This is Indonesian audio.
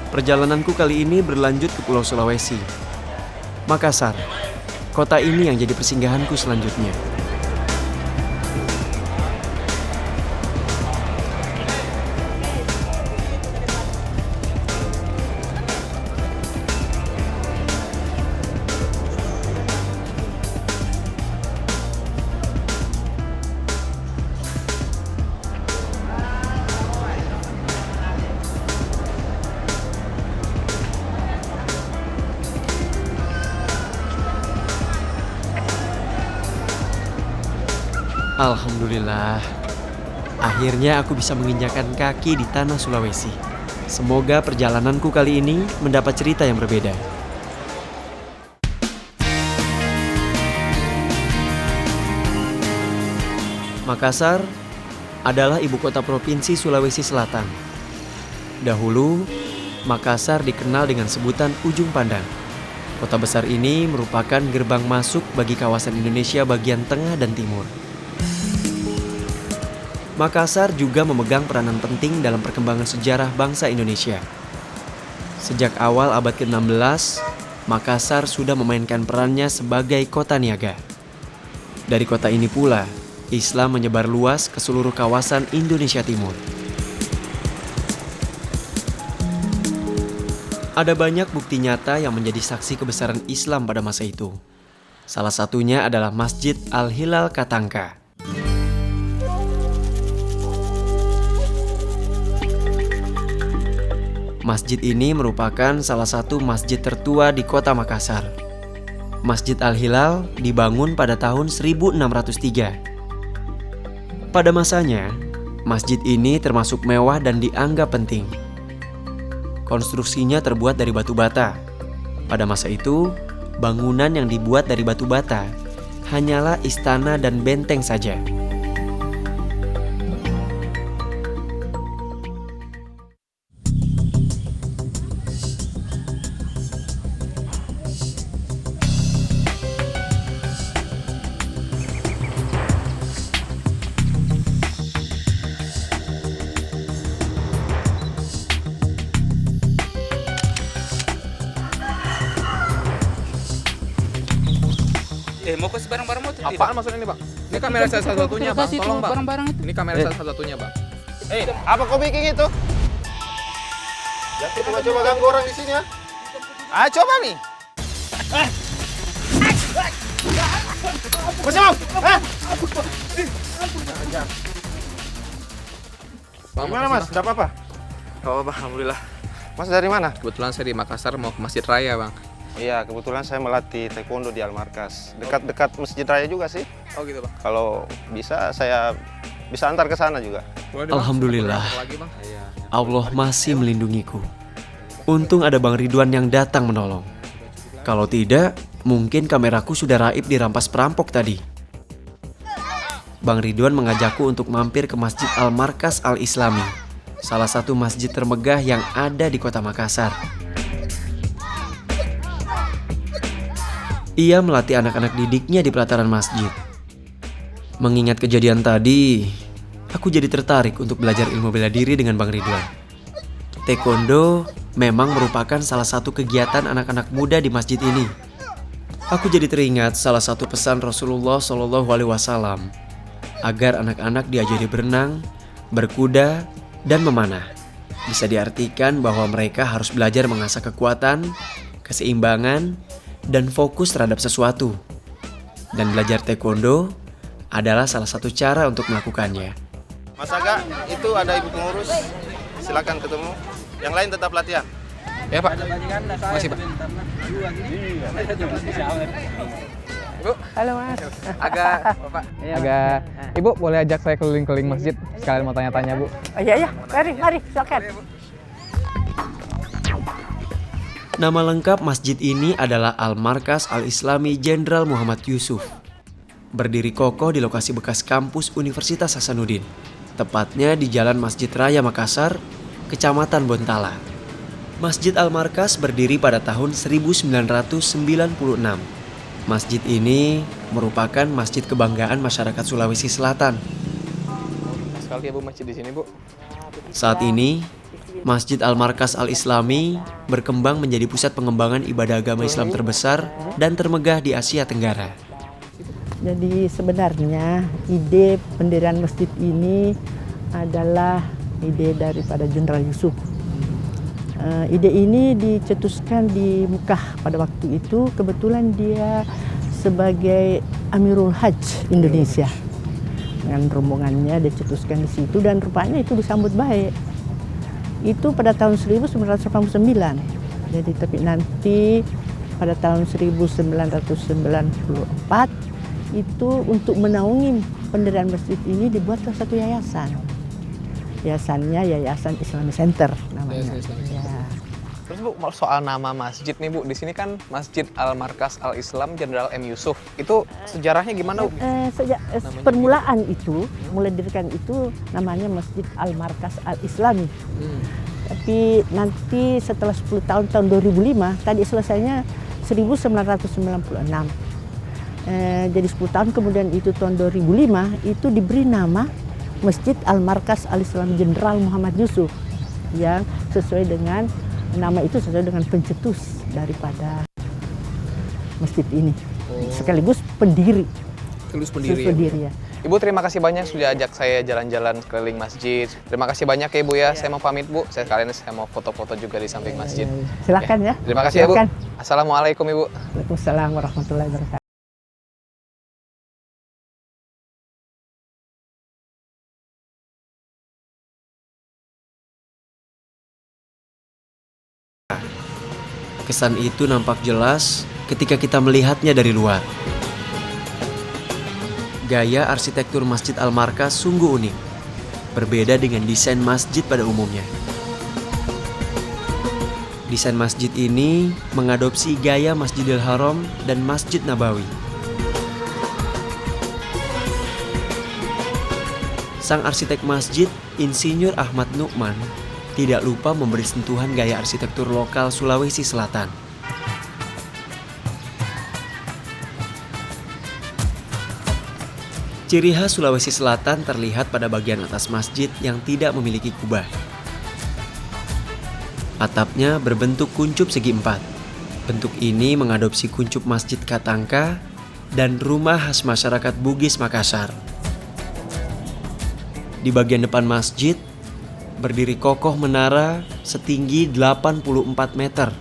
Perjalananku kali ini berlanjut ke Pulau Sulawesi, Makassar. Kota ini yang jadi persinggahanku selanjutnya. Alhamdulillah, akhirnya aku bisa menginjakan kaki di tanah Sulawesi. Semoga perjalananku kali ini mendapat cerita yang berbeda. Makassar adalah ibu kota provinsi Sulawesi Selatan. Dahulu, Makassar dikenal dengan sebutan Ujung Pandang. Kota besar ini merupakan gerbang masuk bagi kawasan Indonesia bagian tengah dan timur. Makassar juga memegang peranan penting dalam perkembangan sejarah bangsa Indonesia. Sejak awal abad ke-16, Makassar sudah memainkan perannya sebagai kota niaga. Dari kota ini pula, Islam menyebar luas ke seluruh kawasan Indonesia Timur. Ada banyak bukti nyata yang menjadi saksi kebesaran Islam pada masa itu. Salah satunya adalah Masjid Al-Hilal Katangka. Masjid ini merupakan salah satu masjid tertua di kota Makassar. Masjid Al-Hilal dibangun pada tahun 1603. Pada masanya, masjid ini termasuk mewah dan dianggap penting. Konstruksinya terbuat dari batu bata. Pada masa itu, bangunan yang dibuat dari batu bata hanyalah istana dan benteng saja. Mau kasih barang-barang mau tuh Apaan maksudnya ini, Bang? Ini kamera saya satu-satunya, Bang. Tolong, Bang. Barang-barang itu. Ini kamera saya satu-satunya, Bang. Apa kau bikin itu? Jangan coba-coba ganggu orang di sini ya. Coba nih. Masih mau? Bang, Gimana Mas? Tidak apa-apa? Oh, Bang, alhamdulillah. Mas dari mana? Kebetulan saya di Makassar mau ke Masjid Raya, Bang. Iya, kebetulan saya melatih taekwondo di Al-Markas. Dekat-dekat Masjid Raya juga sih. Oh, gitu, Bang. Kalau bisa saya bisa antar ke sana juga. Boleh deh, Bang. Alhamdulillah, Lagi, Bang. Allah masih melindungiku. Untung ada Bang Ridwan yang datang menolong. Kalau tidak, mungkin kameraku sudah raib dirampas perampok tadi. Bang Ridwan mengajakku untuk mampir ke Masjid Al-Markas Al-Islami, salah satu masjid termegah yang ada di kota Makassar. Ia melatih anak-anak didiknya di pelataran masjid. Mengingat kejadian tadi, aku jadi tertarik untuk belajar ilmu bela diri dengan Bang Ridwan. Taekwondo memang merupakan salah satu kegiatan anak-anak muda di masjid ini. Aku jadi teringat salah satu pesan Rasulullah SAW agar anak-anak diajari berenang, berkuda, dan memanah. Bisa diartikan bahwa mereka harus belajar mengasah kekuatan, keseimbangan, dan fokus terhadap sesuatu. Dan belajar taekwondo adalah salah satu cara untuk melakukannya. Mas Aga, itu ada ibu pengurus. Silakan ketemu. Yang lain tetap latihan. Ya, Pak. Masih, Pak. Ibu. Halo Mas. Agak, Bapak. Agak. Ibu boleh ajak saya keliling-keliling masjid sekalian mau tanya-tanya, Bu. Oh, iya, mari, silakan. Nama lengkap masjid ini adalah Al-Markas Al-Islami Jenderal Muhammad Yusuf. Berdiri kokoh di lokasi bekas kampus Universitas Hasanuddin, tepatnya di Jalan Masjid Raya Makassar, Kecamatan Bontala. Masjid Al-Markas berdiri pada tahun 1996. Masjid ini merupakan masjid kebanggaan masyarakat Sulawesi Selatan. Sekali ya, Bu, masjid di sini, Bu. Saat ini, Masjid Al-Markas Al-Islami berkembang menjadi pusat pengembangan ibadah agama Islam terbesar dan termegah di Asia Tenggara. Jadi sebenarnya ide pendirian masjid ini adalah ide daripada Jenderal Yusuf. Ide ini dicetuskan di Mekah pada waktu itu. Kebetulan dia sebagai Amirul Hajj Indonesia. Dengan rombongannya dicetuskan di situ dan rupanya itu disambut baik. Itu pada tahun 1989. Jadi tapi nanti pada tahun 1994 itu untuk menaungi pendirian masjid ini dibuatlah satu yayasan. Yayasannya Yayasan Islamic Center namanya. Ya. Terus Bu, soal nama masjid nih Bu, di sini kan Masjid Al-Markas Al-Islam Jenderal M. Yusuf. Itu sejarahnya gimana Bu? Sejak permulaan itu, mulai didirikan itu namanya Masjid Al-Markas Al-Islami. Tapi nanti setelah 10 tahun, tahun 2005, tadi selesainya 1996. Jadi 10 tahun kemudian itu tahun 2005, itu diberi nama Masjid Al-Markas Al-Islam Jenderal Muhammad Yusuf. Yang sesuai dengan, nama itu sesuai dengan pencetus daripada masjid ini. Sekaligus pendiri. Pendiri ya. Ibu terima kasih banyak sudah ajak saya jalan-jalan keliling masjid. Terima kasih banyak ya Ibu ya. Saya mau pamit Bu. Saya mau foto-foto juga di samping masjid. Silakan ya. Terima kasih Silakan. ya Bu. Assalamualaikum Ibu. Waalaikumsalam warahmatullahi wabarakatuh. Kesan itu nampak jelas ketika kita melihatnya dari luar. Gaya arsitektur Masjid Al-Markas sungguh unik, berbeda dengan desain masjid pada umumnya. Desain masjid ini mengadopsi gaya Masjidil Haram dan Masjid Nabawi. Sang arsitek masjid, Insinyur Ahmad Nukman, tidak lupa memberi sentuhan gaya arsitektur lokal Sulawesi Selatan. Ciri khas Sulawesi Selatan terlihat pada bagian atas masjid yang tidak memiliki kubah. Atapnya berbentuk kuncup segi empat. Bentuk ini mengadopsi kuncup Masjid Katangka dan rumah khas masyarakat Bugis Makassar. Di bagian depan masjid, berdiri kokoh menara setinggi 84 meter